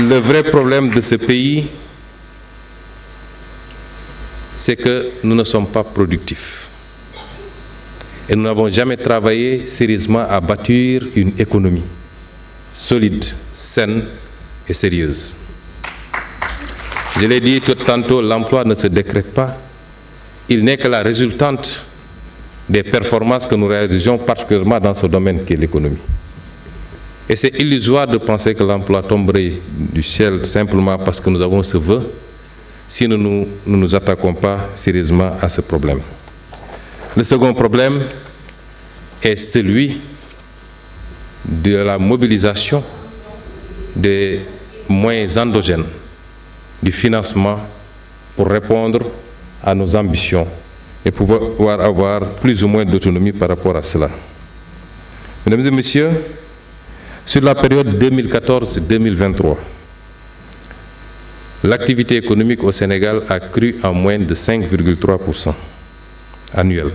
le vrai problème de ce pays, c'est que nous ne sommes pas productifs. Et nous n'avons jamais travaillé sérieusement à bâtir une économie solide, saine et sérieuse. Je l'ai dit tout tantôt, l'emploi ne se décrète pas. Il n'est que la résultante des performances que nous réalisons, particulièrement dans ce domaine qui est l'économie. Et c'est illusoire de penser que l'emploi tomberait du ciel simplement parce que nous avons ce vœu, si nous ne nous attaquons pas sérieusement à ce problème. Le second problème est celui de la mobilisation des moyens endogènes du financement pour répondre à nos ambitions et pouvoir avoir plus ou moins d'autonomie par rapport à cela. Mesdames et messieurs, sur la période 2014-2023, l'activité économique au Sénégal a cru en moyenne de 5,3% annuel,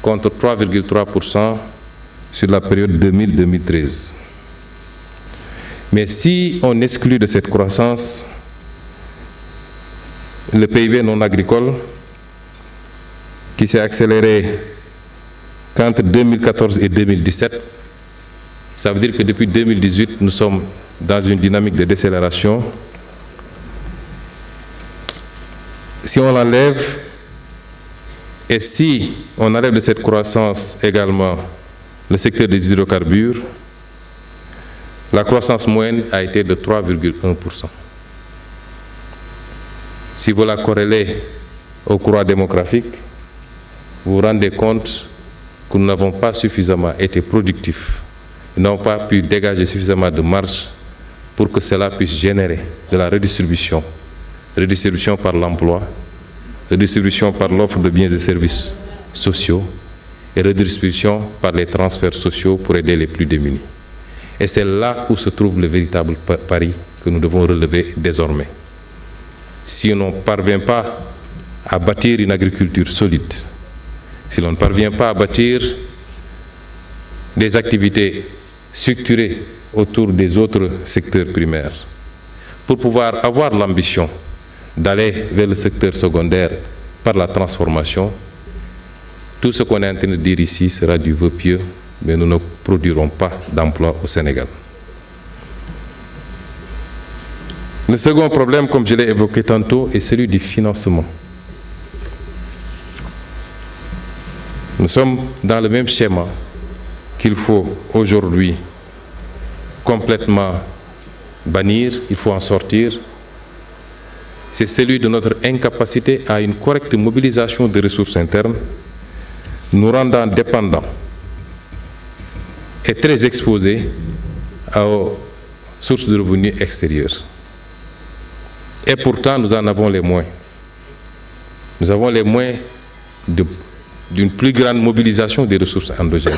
contre 3,3% sur la période 2000-2013. Mais si on exclut de cette croissance le PIB non agricole, qui s'est accéléré qu'entre 2014 et 2017, ça veut dire que depuis 2018, nous sommes dans une dynamique de décélération. Si on l'enlève, et si on enlève de cette croissance également le secteur des hydrocarbures, la croissance moyenne a été de 3,1%. Si vous la corrélez au courant démographique, vous vous rendez compte que nous n'avons pas suffisamment été productifs, nous n'avons pas pu dégager suffisamment de marge pour que cela puisse générer de la redistribution. Redistribution par l'emploi, redistribution par l'offre de biens et services sociaux et redistribution par les transferts sociaux pour aider les plus démunis. Et c'est là où se trouve le véritable pari que nous devons relever désormais. Si on ne parvient pas à bâtir une agriculture solide, si l'on ne parvient pas à bâtir des activités structurées autour des autres secteurs primaires, pour pouvoir avoir l'ambition d'aller vers le secteur secondaire par la transformation, tout ce qu'on est en train de dire ici sera du vœu pieux, mais nous ne produirons pas d'emploi au Sénégal. Le second problème, comme je l'ai évoqué tantôt, est celui du financement. Nous sommes dans le même schéma qu'il faut aujourd'hui complètement bannir, il faut en sortir. C'est celui de notre incapacité à une correcte mobilisation des ressources internes, nous rendant dépendants et très exposés aux sources de revenus extérieures. Et pourtant, nous en avons les moyens. Nous avons les moyens d'une plus grande mobilisation des ressources endogènes.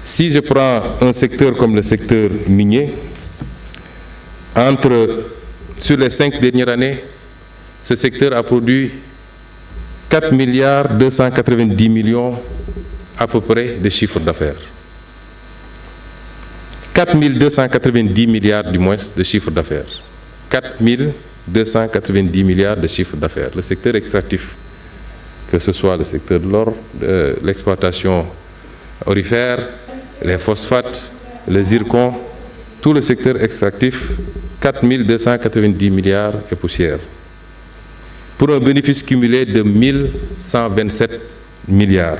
Si je prends un secteur comme le secteur minier, sur les 5 dernières années, ce secteur a produit 4 milliards 290 millions à peu près de chiffre d'affaires. 4 290 milliards du moins de chiffre d'affaires. 4 290 milliards de chiffre d'affaires. Le secteur extractif, que ce soit le secteur de l'or, l'exploitation aurifère, les phosphates, le zircon, tout le secteur extractif, 4 290 milliards et poussière, pour un bénéfice cumulé de 1127 milliards,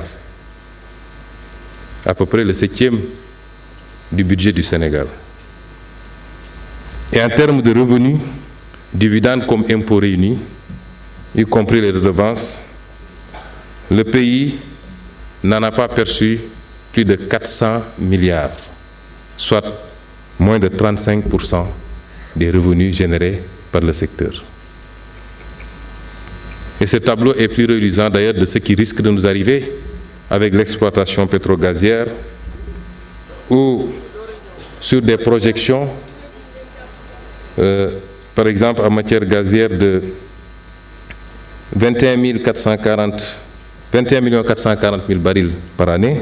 à peu près le 7e du budget du Sénégal. Et en termes de revenus, dividendes comme impôts réunis, y compris les redevances, le pays n'en a pas perçu plus de 400 milliards, soit moins de 35% des revenus générés par le secteur. Et ce tableau est plus reluisant d'ailleurs de ce qui risque de nous arriver avec l'exploitation pétro-gazière, ou sur des projections, par exemple en matière gazière de 21 440 000 barils par année,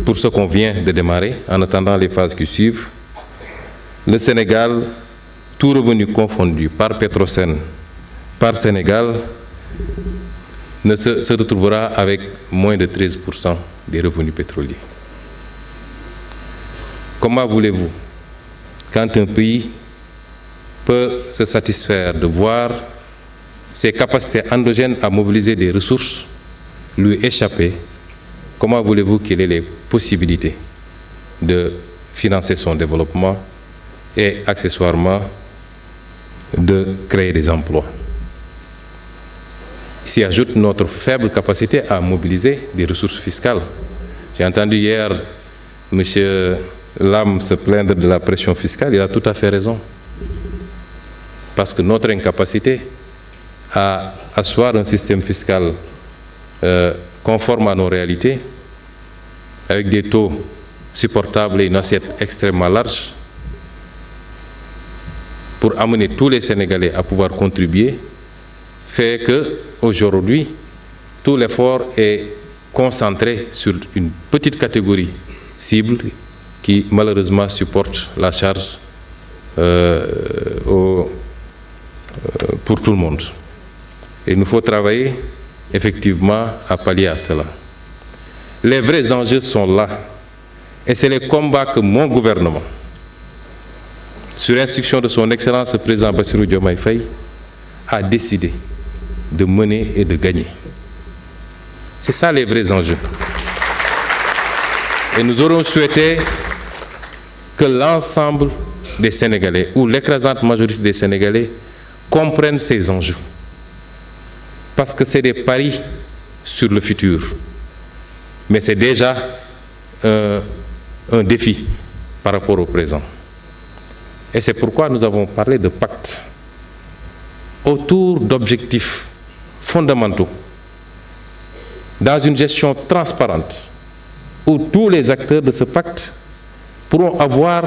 pour ce qu'on vient de démarrer, en attendant les phases qui suivent, le Sénégal, tout revenu confondu, par Petrosen, par Sénégal, se retrouvera avec moins de 13% des revenus pétroliers. Comment voulez-vous, quand un pays peut se satisfaire de voir ses capacités endogènes à mobiliser des ressources lui échapper, comment voulez-vous qu'il ait les possibilités de financer son développement et accessoirement de créer des emplois? S'y ajoute notre faible capacité à mobiliser des ressources fiscales. J'ai entendu hier M. Lam se plaindre de la pression fiscale, il a tout à fait raison. Parce que notre incapacité à asseoir un système fiscal conforme à nos réalités, avec des taux supportables et une assiette extrêmement large, pour amener tous les Sénégalais à pouvoir contribuer, fait qu'aujourd'hui, tout l'effort est concentré sur une petite catégorie cible qui malheureusement supporte la charge pour tout le monde. Et il nous faut travailler effectivement à pallier à cela. Les vrais enjeux sont là. Et c'est les combats que mon gouvernement, sur instruction de son Excellence le Président Bassirou Diomaye Faye, a décidé de mener et de gagner. C'est ça les vrais enjeux. Et nous aurons souhaité que l'ensemble des Sénégalais, ou l'écrasante majorité des Sénégalais, comprennent ces enjeux. Parce que c'est des paris sur le futur. Mais c'est déjà un défi par rapport au présent. Et c'est pourquoi nous avons parlé de pacte autour d'objectifs fondamentaux dans une gestion transparente où tous les acteurs de ce pacte pourront avoir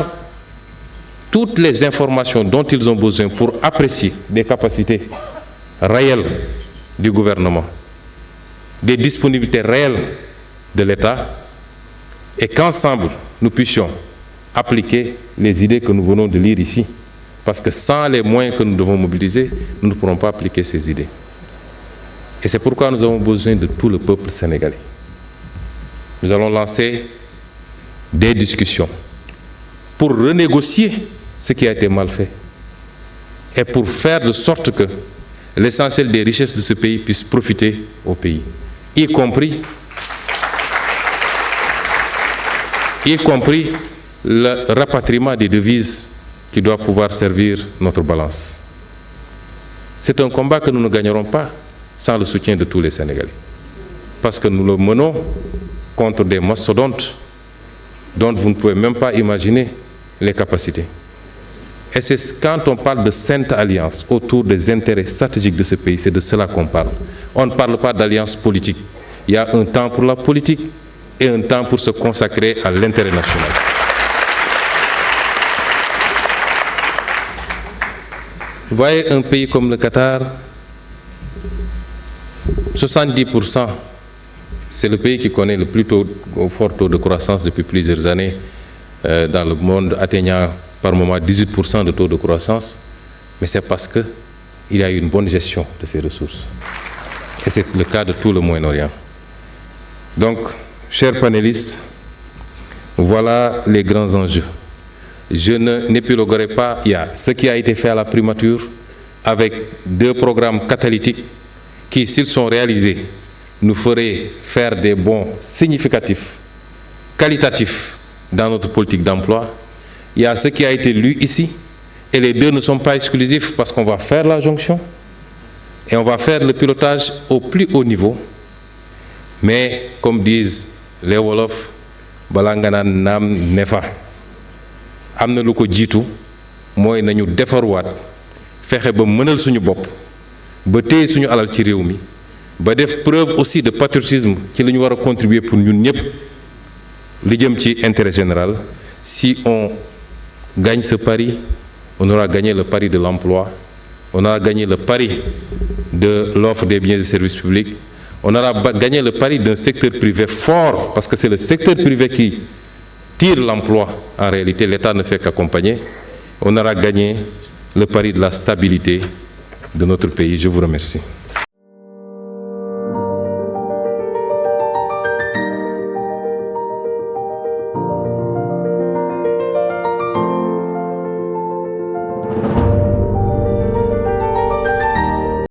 toutes les informations dont ils ont besoin pour apprécier des capacités réelles du gouvernement, des disponibilités réelles de l'État, et qu'ensemble nous puissions appliquer les idées que nous venons de lire ici. Parce que sans les moyens que nous devons mobiliser, nous ne pourrons pas appliquer ces idées. Et c'est pourquoi nous avons besoin de tout le peuple sénégalais. Nous allons lancer des discussions pour renégocier ce qui a été mal fait et pour faire de sorte que l'essentiel des richesses de ce pays puisse profiter au pays, y compris le rapatriement des devises qui doit pouvoir servir notre balance. C'est un combat que nous ne gagnerons pas sans le soutien de tous les Sénégalais. Parce que nous le menons contre des mastodontes dont vous ne pouvez même pas imaginer les capacités. Et c'est quand on parle de sainte alliance autour des intérêts stratégiques de ce pays, c'est de cela qu'on parle. On ne parle pas d'alliance politique. Il y a un temps pour la politique et un temps pour se consacrer à l'intérêt national. Vous voyez un pays comme le Qatar, 70%, c'est le pays qui connaît le plus fort taux de croissance depuis plusieurs années dans le monde, atteignant par moment 18% de taux de croissance, mais c'est parce qu'il y a eu une bonne gestion de ces ressources. Et c'est le cas de tout le Moyen-Orient. Donc, chers panélistes, voilà les grands enjeux. Je n'épiloguerai pas, il y a ce qui a été fait à la primature avec 2 programmes catalytiques qui, s'ils sont réalisés, nous feraient faire des bons significatifs, qualitatifs dans notre politique d'emploi. Il y a ce qui a été lu ici, et les 2 ne sont pas exclusifs parce qu'on va faire la jonction et on va faire le pilotage au plus haut niveau. Mais, comme disent les Wolof, balangana nam nefa. Amna lu ko jitu moy nañu defarwaat fexé ba mënal suñu bop ba téy suñu alal ci réew mi ba def preuve aussi de patriotisme ci li ñu wara contribuer pour ñun ñëpp li jëm ci intérêt général. Si on gagne ce pari, on aura gagné le pari de l'emploi, on aura gagné le pari de l'offre des biens et services publics, on aura gagné le pari d'un secteur privé fort, parce que c'est le secteur privé qui tire l'emploi. En réalité, l'État ne fait qu'accompagner. on aura gagné le pari de la stabilité de notre pays. Je vous remercie.